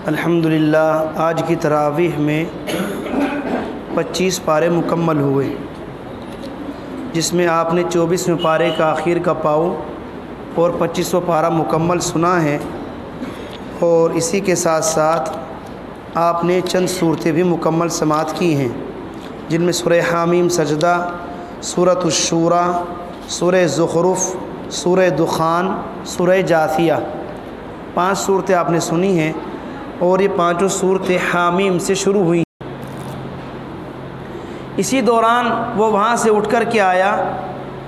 الحمدللہ آج کی تراویح میں 25 پارے مکمل ہوئے، جس میں آپ نے 24ویں پارے کا آخر کا پاؤ اور 25واں پارہ مکمل سنا ہے، اور اسی کے ساتھ ساتھ آپ نے چند صورتیں بھی مکمل سماعت کی ہیں، جن میں سورہ حامیم سجدہ، سورۃ الشورى، سورہ زخرف، سورہ دخان، سورہ جاثیہ، 5 صورتیں آپ نے سنی ہیں، اور یہ 5 صورتیں حامیم سے شروع ہوئی۔ اسی دوران وہ وہاں سے اٹھ کر کے آیا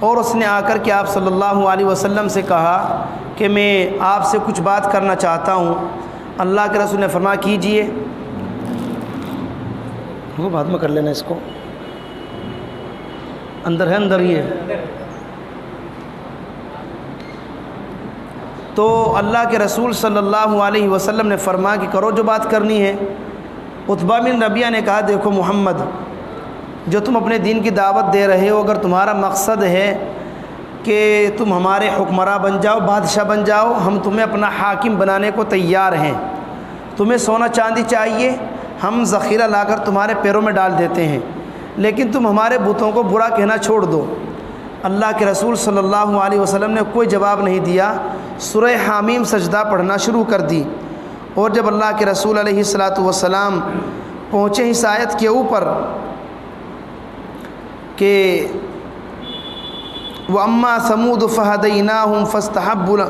اور اس نے آ کر کے آپ صلی اللہ علیہ وسلم سے کہا کہ میں آپ سے کچھ بات کرنا چاہتا ہوں۔ اللہ کے رسول نے فرمایا کیجئے۔ وہ بعد میں کر لینا، اس کو اندر ہے، اندر ہی ہے۔ تو اللہ کے رسول صلی اللہ علیہ وسلم نے فرمایا کہ کرو جو بات کرنی ہے۔ عتبہ بن ربیعہ نے کہا دیکھو محمد، جو تم اپنے دین کی دعوت دے رہے ہو، اگر تمہارا مقصد ہے کہ تم ہمارے حکمراں بن جاؤ، بادشاہ بن جاؤ، ہم تمہیں اپنا حاکم بنانے کو تیار ہیں۔ تمہیں سونا چاندی چاہیے، ہم ذخیرہ لا کر تمہارے پیروں میں ڈال دیتے ہیں، لیکن تم ہمارے بتوں کو برا کہنا چھوڑ دو۔ اللہ کے رسول صلی اللہ علیہ وسلم نے کوئی جواب نہیں دیا، سورہ حامیم سجدہ پڑھنا شروع کر دی، اور جب اللہ کے رسول علیہ الصلاۃ والسلام پہنچے اس آیت کے اوپر کہ وَأَمَّا ثَمُودُ فَهَدَيْنَاهُمْ فَاسْتَحَبُّوا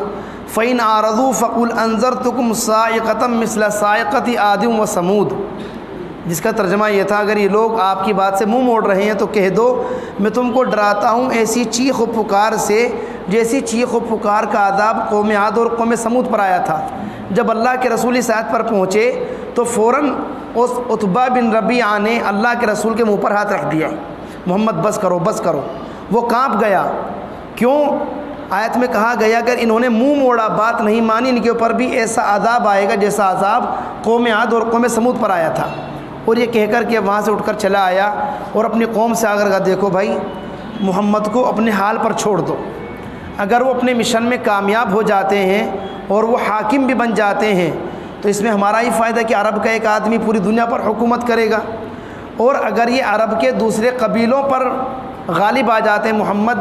فَإِنْ أَعْرَضُوا فَقُلْ أَنذَرْتُكُمْ صَاعِقَةً مِثْلَ صَاعِقَةِ عَادٍ وَثَمُودَ، جس کا ترجمہ یہ تھا اگر یہ لوگ آپ کی بات سے منہ موڑ رہے ہیں تو کہہ دو میں تم کو ڈراتا ہوں ایسی چیخ و پکار سے جیسی چیخ و پکار کا عذاب قوم عاد اور قوم سمود پر آیا تھا۔ جب اللہ کے رسول اس آیت پر پہنچے تو فوراً اس عتبہ بن ربیعہ نے اللہ کے رسول کے منہ پر ہاتھ رکھ دیا، محمد بس کرو بس کرو۔ وہ کانپ گیا، کیوں؟ آیت میں کہا گیا اگر انہوں نے منہ موڑا، بات نہیں مانی، ان کے اوپر بھی ایسا عذاب آئے گا جیسا عذاب قوم عاد اور قوم سمود پر آیا تھا۔ اور یہ کہہ کر کے وہاں سے اٹھ کر چلا آیا اور اپنی قوم سے آ کر کہا دیکھو بھائی، محمد کو اپنے حال پر چھوڑ دو۔ اگر وہ اپنے مشن میں کامیاب ہو جاتے ہیں اور وہ حاکم بھی بن جاتے ہیں تو اس میں ہمارا ہی فائدہ کہ عرب کا ایک آدمی پوری دنیا پر حکومت کرے گا، اور اگر یہ عرب کے دوسرے قبیلوں پر غالب آ جاتے ہیں محمد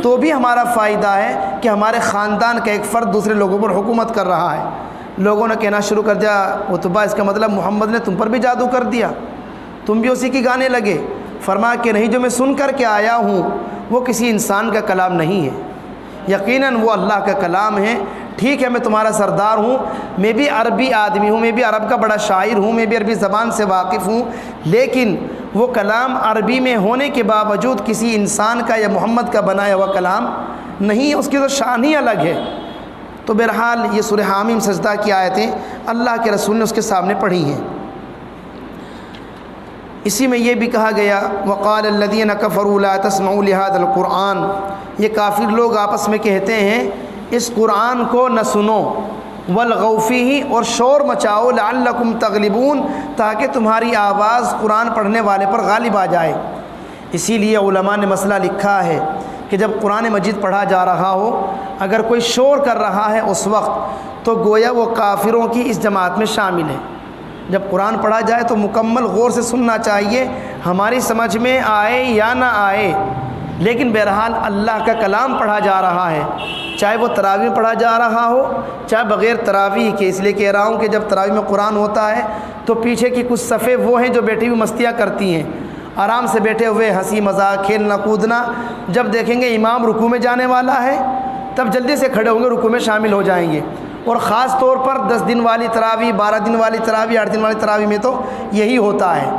تو بھی ہمارا فائدہ ہے کہ ہمارے خاندان کا ایک فرد دوسرے لوگوں پر حکومت کر رہا ہے۔ لوگوں نے کہنا شروع کر دیا عتبہ اس کا مطلب محمد نے تم پر بھی جادو کر دیا، تم بھی اسی کی گانے لگے۔ فرمایا کہ نہیں، جو میں سن کر کے آیا ہوں وہ کسی انسان کا کلام نہیں ہے، یقیناً وہ اللہ کا کلام ہے۔ ٹھیک ہے میں تمہارا سردار ہوں، میں بھی عربی آدمی ہوں، میں بھی عرب کا بڑا شاعر ہوں، میں بھی عربی زبان سے واقف ہوں، لیکن وہ کلام عربی میں ہونے کے باوجود کسی انسان کا یا محمد کا بنایا ہوا کلام نہیں، اس کی تو شان ہی الگ ہے۔ تو بہرحال یہ سورہ حامیم سجدہ کی آیتیں اللہ کے رسول نے اس کے سامنے پڑھی ہیں۔ اسی میں یہ بھی کہا گیا وقال الذین کفروا لا تسمعوا لهذا القرآن، یہ کافر لوگ آپس میں کہتے ہیں اس قرآن کو نہ سنو، والغوا فیہ، اور شور مچاؤ، لعلکم تغلبون، تاکہ تمہاری آواز قرآن پڑھنے والے پر غالب آ جائے۔ اسی لیے علماء نے مسئلہ لکھا ہے کہ جب قرآن مجید پڑھا جا رہا ہو، اگر کوئی شور کر رہا ہے اس وقت تو گویا وہ کافروں کی اس جماعت میں شامل ہے۔ جب قرآن پڑھا جائے تو مکمل غور سے سننا چاہیے، ہماری سمجھ میں آئے یا نہ آئے، لیکن بہرحال اللہ کا کلام پڑھا جا رہا ہے، چاہے وہ تراویح میں پڑھا جا رہا ہو چاہے بغیر تراویح کے۔ اس لیے کہہ رہا ہوں کہ جب تراویح میں قرآن ہوتا ہے تو پیچھے کی کچھ صفیں وہ ہیں جو بیٹھی ہوئی مستیاں کرتی ہیں، آرام سے بیٹھے ہوئے ہنسی مذاق کھیلنا کودنا، جب دیکھیں گے امام رکوع میں جانے والا ہے تب جلدی سے کھڑے ہوں گے، رکوع میں شامل ہو جائیں گے۔ اور خاص طور پر 10 دن والی تراویح، 12 دن والی تراویح، 8 دن والی تراویح میں تو یہی ہوتا ہے۔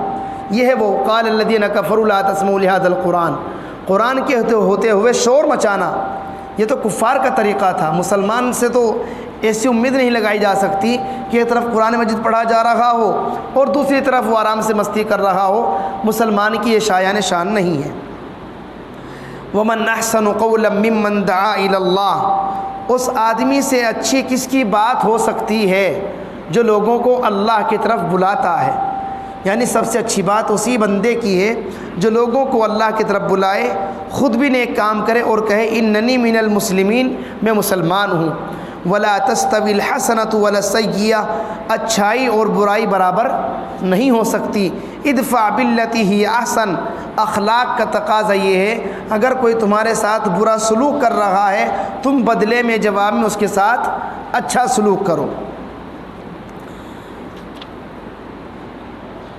یہ ہے وہ قال الذین کفروا لا تسمعوا لهذا القرآن، قرآن کے ہوتے ہوئے شور مچانا، یہ تو کفار کا طریقہ تھا۔ مسلمان سے تو ایسی امید نہیں لگائی جا سکتی کہ ایک طرف قرآن مجید پڑھا جا رہا ہو اور دوسری طرف وہ آرام سے مستی کر رہا ہو، مسلمان کی یہ شایان شان نہیں ہے۔ وَمَنْ أَحْسَنُ قَوْلًا مِّمَّنْ دَعَا إِلَى اللَّهِ، اس آدمی سے اچھی کس کی بات ہو سکتی ہے جو لوگوں کو اللہ کی طرف بلاتا ہے؟ یعنی سب سے اچھی بات اسی بندے کی ہے جو لوگوں کو اللہ کی طرف بلائے، خود بھی نیک کام کرے اور کہے اننی من المسلمین، میں مسلمان ہوں۔ ولا تستوی الحسنۃ ولا السیئہ، اچھائی اور برائی برابر نہیں ہو سکتی۔ ادفع باللتی ہی احسن، اخلاق کا تقاضا یہ ہے اگر کوئی تمہارے ساتھ برا سلوک کر رہا ہے تم بدلے میں جواب میں اس کے ساتھ اچھا سلوک کرو۔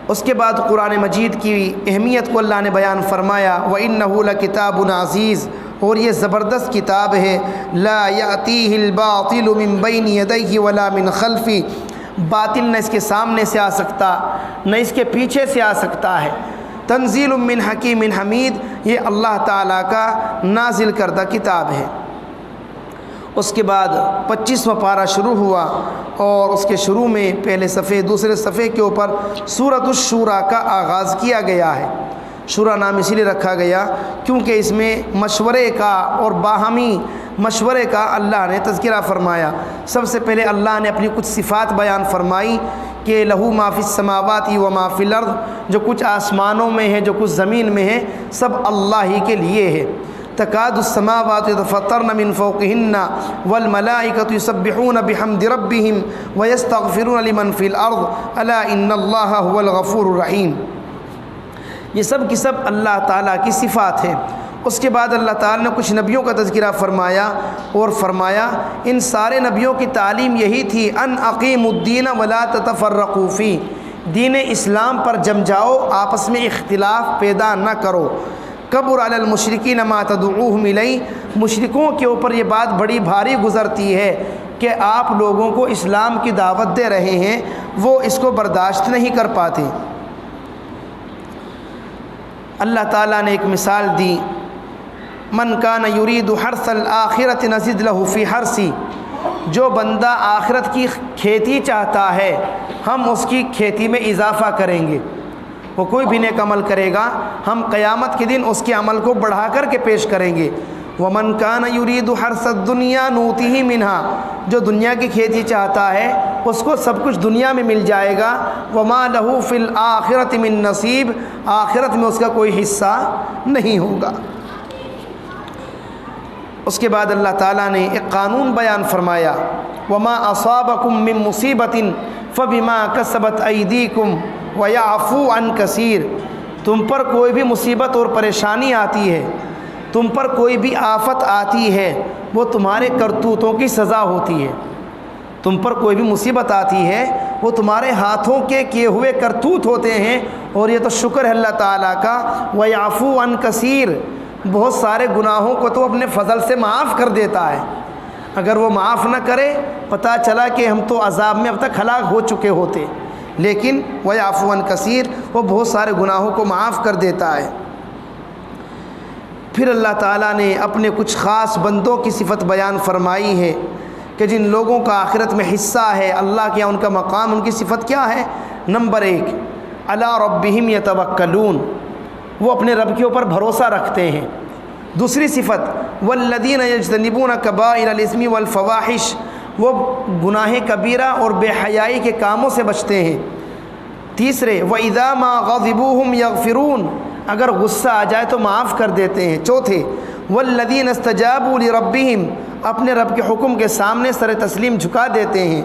اس کے بعد قرآن مجید کی اہمیت کو اللہ نے بیان فرمایا، وَإِنَّهُ لَكِتَابٌ عَزِيزٌ، اور یہ زبردست کتاب ہے، لا يأتیہ الباطل من بین یدیہ ولا من خلفہ، باطل نہ اس کے سامنے سے آ سکتا نہ اس کے پیچھے سے آ سکتا ہے۔ تنزیل من حکیم حمید، یہ اللہ تعالیٰ کا نازل کردہ کتاب ہے۔ اس کے بعد 25واں پارہ شروع ہوا اور اس کے شروع میں پہلے صفحے دوسرے صفحے کے اوپر سورۃ الشورى کا آغاز کیا گیا ہے۔ شورا نام اسی لیے رکھا گیا کیونکہ اس میں مشورے کا اور باہمی مشورے کا اللہ نے تذکرہ فرمایا۔ سب سے پہلے اللہ نے اپنی کچھ صفات بیان فرمائی کہ لہو ما فی السماوات و ما فی الارض، جو کچھ آسمانوں میں ہے جو کچھ زمین میں ہے سب اللہ ہی کے لیے ہے۔ تکاد السماوات يتفطرن من فوقهن والملائکۃ یسبحون بحمد ربهم ویستغفرون لمن فی الارض الا ان اللہ هو الغفور الرحیم۔ یہ سب کی سب اللہ تعالیٰ کی صفات ہیں۔ اس کے بعد اللہ تعالیٰ نے کچھ نبیوں کا تذکرہ فرمایا اور فرمایا ان سارے نبیوں کی تعلیم یہی تھی ان اقیموا الدین ولا تتفرقوا فیہ، دین اسلام پر جم جاؤ، آپس میں اختلاف پیدا نہ کرو۔ کبر علی المشرکین ما تدعوہم الیہ، مشرکوں کے اوپر یہ بات بڑی بھاری گزرتی ہے کہ آپ لوگوں کو اسلام کی دعوت دے رہے ہیں، وہ اس کو برداشت نہیں کر پاتے۔ اللہ تعالیٰ نے ایک مثال دی، من کان یرید حرث الآخرۃ نزد لہ فی حرثہ، جو بندہ آخرت کی کھیتی چاہتا ہے ہم اس کی کھیتی میں اضافہ کریں گے۔ وہ کوئی بھی نیک عمل کرے گا ہم قیامت کے دن اس کے عمل کو بڑھا کر کے پیش کریں گے۔ ومن کان یرید حرث الدنیا نؤتہ منہا، جو دنیا کی کھیتی چاہتا ہے اس کو سب کچھ دنیا میں مل جائے گا۔ وما لہ فی الآخرۃ من نصیب، آخرت میں اس کا کوئی حصہ نہیں ہوگا۔ اس کے بعد اللہ تعالیٰ نے ایک قانون بیان فرمایا، وما اصابکم من مصیبۃ فبما کسبت ایدیکم ویعفو عن کثیر، تم پر کوئی بھی مصیبت اور پریشانی آتی ہے، تم پر کوئی بھی آفت آتی ہے، وہ تمہارے کرتوتوں کی سزا ہوتی ہے۔ تم پر کوئی بھی مصیبت آتی ہے وہ تمہارے ہاتھوں کے کیے ہوئے کرتوت ہوتے ہیں، اور یہ تو شکر ہے اللہ تعالیٰ کا۔ ویعفو عن کثیر، بہت سارے گناہوں کو تو اپنے فضل سے معاف کر دیتا ہے۔ اگر وہ معاف نہ کرے پتہ چلا کہ ہم تو عذاب میں اب تک ہلاک ہو چکے ہوتے، لیکن ویعفو عن کثیر، وہ بہت سارے گناہوں کو معاف کر دیتا ہے۔ پھر اللہ تعالیٰ نے اپنے کچھ خاص بندوں کی صفت بیان فرمائی ہے کہ جن لوگوں کا آخرت میں حصہ ہے اللہ کے ان کا مقام، ان کی صفت کیا ہے؟ نمبر 1، علی ربہم یتوکلون، وہ اپنے رب کے اوپر بھروسہ رکھتے ہیں۔ دوسری صفت، والذین یجتنبون کبائر الاثم والفواحش، وہ گناہ کبیرہ اور بے حیائی کے کاموں سے بچتے ہیں۔ تیسرے، وَإِذَا مَا غَضِبُوهُمْ يَغْفِرُونَ، اگر غصہ آ جائے تو معاف کر دیتے ہیں۔ چوتھے، وَالَّذِينَ اسْتَجَابُوا لِرَبِّهِمْ، اپنے رب کے حکم کے سامنے سر تسلیم جھکا دیتے ہیں۔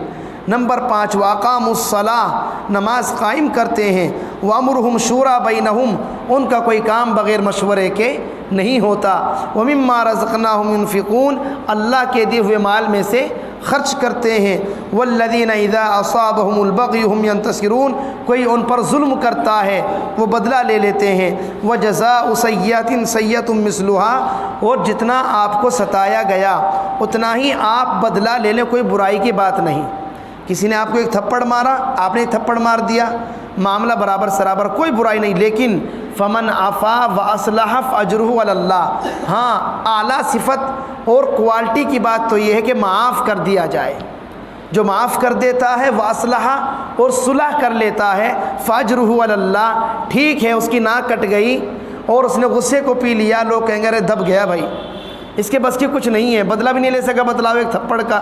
نمبر 5، وَأَقَامُوا الصَّلَاةَ، نماز قائم کرتے ہیں۔ وَأَمْرُهُمْ شُورَىٰ بَيْنَهُمْ، ان کا کوئی کام بغیر مشورے کے نہیں ہوتا۔ وَمِمَّا رَزَقْنَاهُمْ يُنْفِقُونَ، اللہ کے دیے ہوئے مال میں سے خرچ کرتے ہیں۔ والذین اذا اصابهم البغی هم ینتصرون، کوئی ان پر ظلم کرتا ہے وہ بدلہ لے لیتے ہیں۔ وجزاء سیئۃ سیئۃ مثلها، اور جتنا آپ کو ستایا گیا اتنا ہی آپ بدلہ لے لیں، کوئی برائی کی بات نہیں۔ کسی نے آپ کو ایک تھپڑ مارا، آپ نے ایک تھپڑ مار دیا، معاملہ برابر سرابر، کوئی برائی نہیں۔ لیکن فمن عفا واصلح فاجرہ علی اللہ، ہاں اعلیٰ صفت اور کوالٹی کی بات تو یہ ہے کہ معاف کر دیا جائے۔ جو معاف کر دیتا ہے واصلح اور صلح کر لیتا ہے، فاجرہ علی اللہ، ٹھیک ہے اس کی ناک کٹ گئی اور اس نے غصے کو پی لیا، لوگ کہیں گے ارے دب گیا بھائی، اس کے بس کی کچھ نہیں ہے، بدلہ بھی نہیں لے سکا بتلاؤ ایک تھپڑ کا،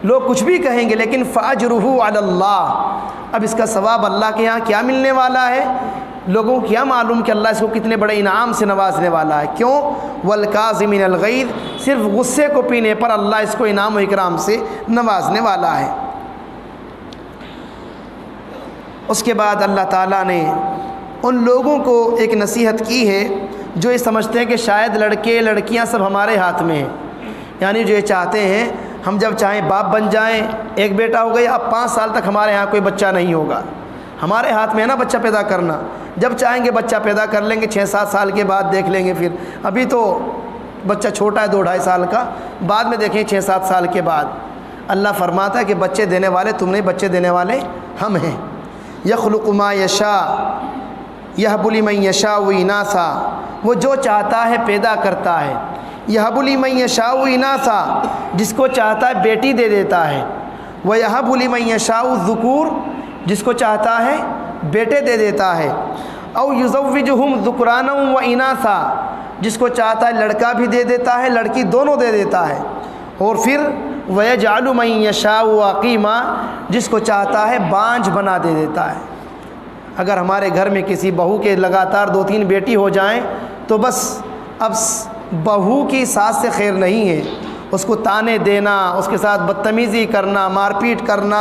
لوگ کچھ بھی کہیں گے، لیکن فاجرہ علی اللہ، اب اس کا ثواب اللہ کے یہاں کیا ملنے والا ہے، لوگوں کو کیا معلوم کہ اللہ اس کو کتنے بڑے انعام سے نوازنے والا ہے۔ کیوں؟ والکاظمین الغیظ، صرف غصے کو پینے پر اللہ اس کو انعام و اکرام سے نوازنے والا ہے۔ اس کے بعد اللہ تعالیٰ نے ان لوگوں کو ایک نصیحت کی ہے جو یہ سمجھتے ہیں کہ شاید لڑکے لڑکیاں سب ہمارے ہاتھ میں ہیں، یعنی جو یہ چاہتے ہیں ہم جب چاہیں باپ بن جائیں، ایک بیٹا ہو گیا، اب 5 سال تک ہمارے ہاں کوئی بچہ نہیں ہوگا، ہمارے ہاتھ میں ہے نا بچہ پیدا کرنا، جب چاہیں گے بچہ پیدا کر لیں گے، 6-7 سال کے بعد دیکھ لیں گے، پھر ابھی تو بچہ چھوٹا ہے 2-2.5 سال کا، بعد میں دیکھیں 6-7 سال کے بعد۔ اللہ فرماتا ہے کہ بچے دینے والے تم نہیں، بچے دینے والے ہم ہیں۔ یخلق ما یشاء یہب لمن یشاء اناثا، وہ جو چاہتا ہے پیدا کرتا ہے، یہب لمن یشاء اناثا، جس کو چاہتا ہے بیٹی دے دیتا ہے، ویہب لمن یشاء الذکور، جس کو چاہتا ہے بیٹے دے دیتا ہے، او یزوجہم ذکرانا و اناثا، جس کو چاہتا ہے لڑکا بھی دے دیتا ہے لڑکی دونوں دے دیتا ہے، اور پھر وَيَجْعَلُ مَن يَشَاءُ عَقِيمًا، جس کو چاہتا ہے بانجھ بنا دے دیتا ہے۔ اگر ہمارے گھر میں کسی بہو کے لگاتار 2-3 بیٹی ہو جائیں تو بس اب بہو کی ساس سے خیر نہیں ہے، اس کو تانے دینا، اس کے ساتھ بدتمیزی کرنا، مار پیٹ کرنا،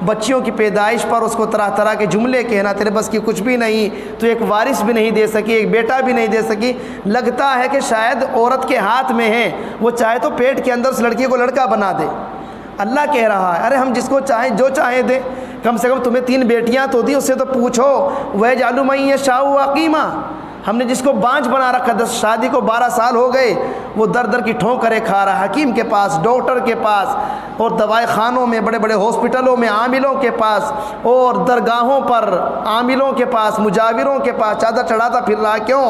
بچیوں کی پیدائش پر اس کو طرح طرح کے جملے کہنا، تیرے بس کی کچھ بھی نہیں، تو ایک وارث بھی نہیں دے سکی، ایک بیٹا بھی نہیں دے سکی، لگتا ہے کہ شاید عورت کے ہاتھ میں ہے، وہ چاہے تو پیٹ کے اندر اس لڑکی کو لڑکا بنا دے۔ اللہ کہہ رہا ہے ارے ہم جس کو چاہیں جو چاہیں دیں، کم سے کم تمہیں 3 بیٹیاں تو دی، اس سے تو پوچھو۔ وَيَجْعَلُ مَن يَشَاءُ عَقِيمًا، ہم نے جس کو بانجھ بنا رکھا، 10 شادی کو 12 سال ہو گئے، وہ در در کی ٹھوکریں کھا رہا ہے، حکیم کے پاس، ڈاکٹر کے پاس، اور دوائی خانوں میں، بڑے بڑے ہاسپٹلوں میں، عاملوں کے پاس، اور درگاہوں پر عاملوں کے پاس، مجاوروں کے پاس چادر چڑھاتا پھر رہا۔ کیوں؟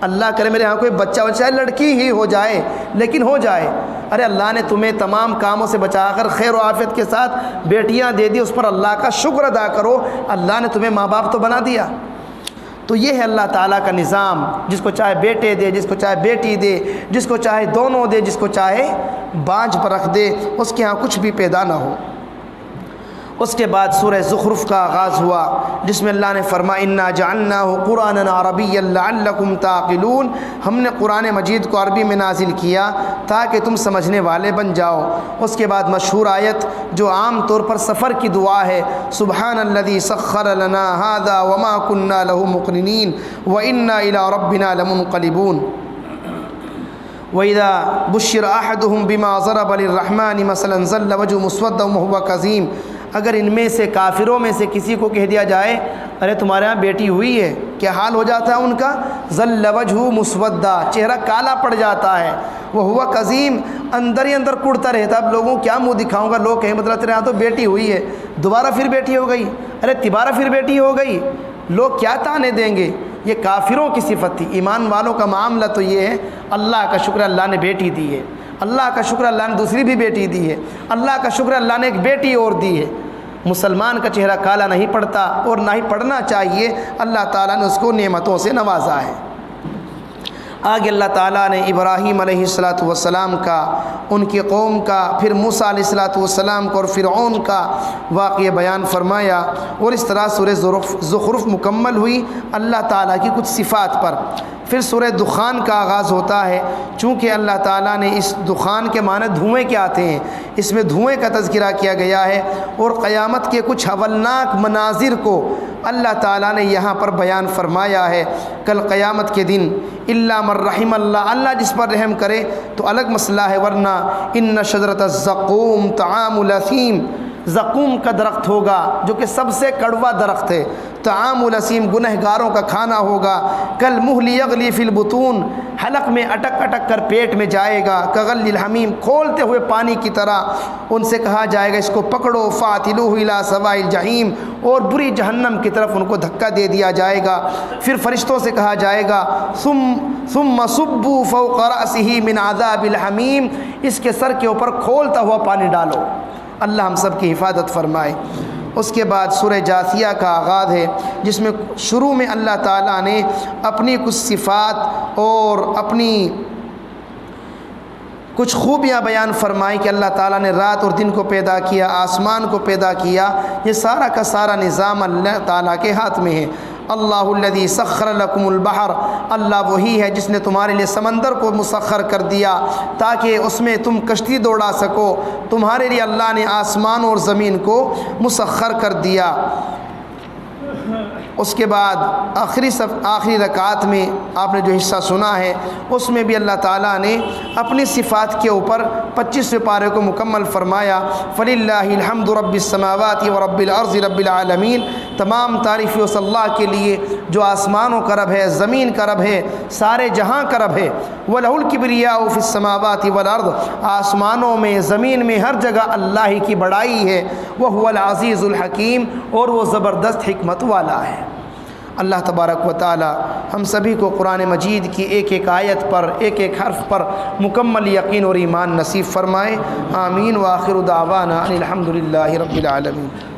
اللہ کرے میرے ہاں کوئی بچہ ہو، چاہے لڑکی ہی ہو جائے لیکن ہو جائے۔ ارے اللہ نے تمہیں تمام کاموں سے بچا کر خیر و عافیت کے ساتھ بیٹیاں دے دی، اس پر اللہ کا شکر ادا کرو، اللہ نے تمہیں ماں باپ تو بنا دیا۔ تو یہ ہے اللہ تعالیٰ کا نظام، جس کو چاہے بیٹے دے، جس کو چاہے بیٹی دے، جس کو چاہے دونوں دے، جس کو چاہے بانجھ پر رکھ دے، اس کے ہاں کچھ بھی پیدا نہ ہو۔ اس کے بعد سورہ زخرف کا آغاز ہوا، جس میں اللہ نے فرمایا انا جعلناہ قرآنا عربیا لعلکم تعقلون، ہم نے قرآن مجید کو عربی میں نازل کیا تاکہ تم سمجھنے والے بن جاؤ۔ اس کے بعد مشہور آیت جو عام طور پر سفر کی دعا ہے، سبحان الذی سخر لنا ھذا وما كنا له مقرنین وانا الی ربنا لمنقلبون۔ وَإِذَا بُشِّرَ أَحَدُهُمْ بِمَا ضَرَبَ لِلرَّحْمَنِ مَثَلًا ظَلَّ وَجْهُهُ مُسْوَدًّا وَهُوَ كَظِيمٌ، اگر ان میں سے کافروں میں سے کسی کو کہہ دیا جائے ارے تمہارے ہاں بیٹی ہوئی ہے، کیا حال ہو جاتا ہے ان کا؟ ظَلَّ وَجْهُهُ مُسْوَدًّا، چہرہ کالا پڑ جاتا ہے، وَهُوَ كَظِيمٌ، اندر ہی اندر کڑتا رہتا، اب لوگوں کیا منہ دکھاؤں گا، لوگ کہیں مطلب تیرے ہاں تو بیٹی ہوئی ہے، دوبارہ پھر بیٹی ہو گئی، ارے تبارہ پھر بیٹی ہو گئی، لوگ کیا تانے دیں گے۔ یہ کافروں کی صفت تھی۔ ایمان والوں کا معاملہ تو یہ ہے اللہ کا شکر اللہ نے بیٹی دی ہے، اللہ کا شکر اللہ نے دوسری بھی بیٹی دی ہے، اللہ کا شکر اللہ نے ایک بیٹی اور دی ہے۔ مسلمان کا چہرہ کالا نہیں پڑتا اور نہ ہی پڑنا چاہیے، اللہ تعالیٰ نے اس کو نعمتوں سے نوازا ہے۔ آگے اللہ تعالیٰ نے ابراہیم علیہ السلام کا، ان کی قوم کا، پھر موسیٰ علیہ السلام کا اور فرعون کا واقعہ بیان فرمایا، اور اس طرح سورہ زخرف مکمل ہوئی اللہ تعالیٰ کی کچھ صفات پر۔ پھر سورہ دخان کا آغاز ہوتا ہے، چونکہ اللہ تعالیٰ نے اس دخان کے معنی دھوئیں کے آتے ہیں، اس میں دھوئیں کا تذکرہ کیا گیا ہے، اور قیامت کے کچھ ہولناک مناظر کو اللہ تعالیٰ نے یہاں پر بیان فرمایا ہے۔ کل قیامت کے دن الا من رحم اللہ، اللہ جس پر رحم کرے تو الگ مسئلہ ہے، ورنہ ان شجرۃ الزقوم طعام الاثیم، زقوم کا درخت ہوگا جو کہ سب سے کڑوا درخت ہے، طعام الاثیم گنہگاروں کا کھانا ہوگا، کل مہل یغلی فی البطون، حلق میں اٹک اٹک کر پیٹ میں جائے گا، کغل الحمیم کھولتے ہوئے پانی کی طرح، ان سے کہا جائے گا اس کو پکڑو، فاتلوہ الی سواء الجحیم، اور بری جہنم کی طرف ان کو دھکا دے دیا جائے گا۔ پھر فرشتوں سے کہا جائے گا ثم صبوا فوق رأسہ من عذاب الحمیم، اس کے سر کے اوپر کھولتا ہوا پانی ڈالو۔ اللہ ہم سب کی حفاظت فرمائے۔ اس کے بعد سورہ جاثیہ کا آغاز ہے، جس میں شروع میں اللہ تعالیٰ نے اپنی کچھ صفات اور اپنی کچھ خوبیاں بیان فرمائی کہ اللہ تعالیٰ نے رات اور دن کو پیدا کیا، آسمان کو پیدا کیا، یہ سارا کا سارا نظام اللہ تعالیٰ کے ہاتھ میں ہے۔ اللہ الذی سخر لکم البحر، اللہ وہی ہے جس نے تمہارے لیے سمندر کو مسخر کر دیا تاکہ اس میں تم کشتی دوڑا سکو، تمہارے لیے اللہ نے آسمان اور زمین کو مسخر کر دیا۔ اس کے بعد آخری رکعت میں آپ نے جو حصہ سنا ہے اس میں بھی اللہ تعالیٰ نے اپنی صفات کے اوپر 25ویں پارے کو مکمل فرمایا۔ فَلِلَّهِ الْحَمْدُ رَبِّ السَّمَاوَاتِ وَرَبِّ الْأَرْضِ رَبِّ الْعَالَمِينَ، تمام تعریف اس اللہ کے لیے جو آسمانوں کا رب ہے، زمین کا رب ہے، سارے جہاں کا رب ہے۔ وَلَهُ الْكِبْرِيَاءُ فِي السَّمَاوَاتِ وَالْأَرْضِ، آسمانوں میں زمین میں ہر جگہ اللہ ہی کی بڑائی ہے۔ وَهُوَ الْعَزِيزُ الْحَكِيمُ، اور وہ زبردست حکمت والا ہے۔ اللہ تبارک و تعالی ہم سبھی کو قرآن مجید کی ایک ایک آیت پر، ایک ایک حرف پر مکمل یقین اور ایمان نصیب فرمائے۔ آمین۔ وآخر دعوانا ان الحمد للہ رب العالمین۔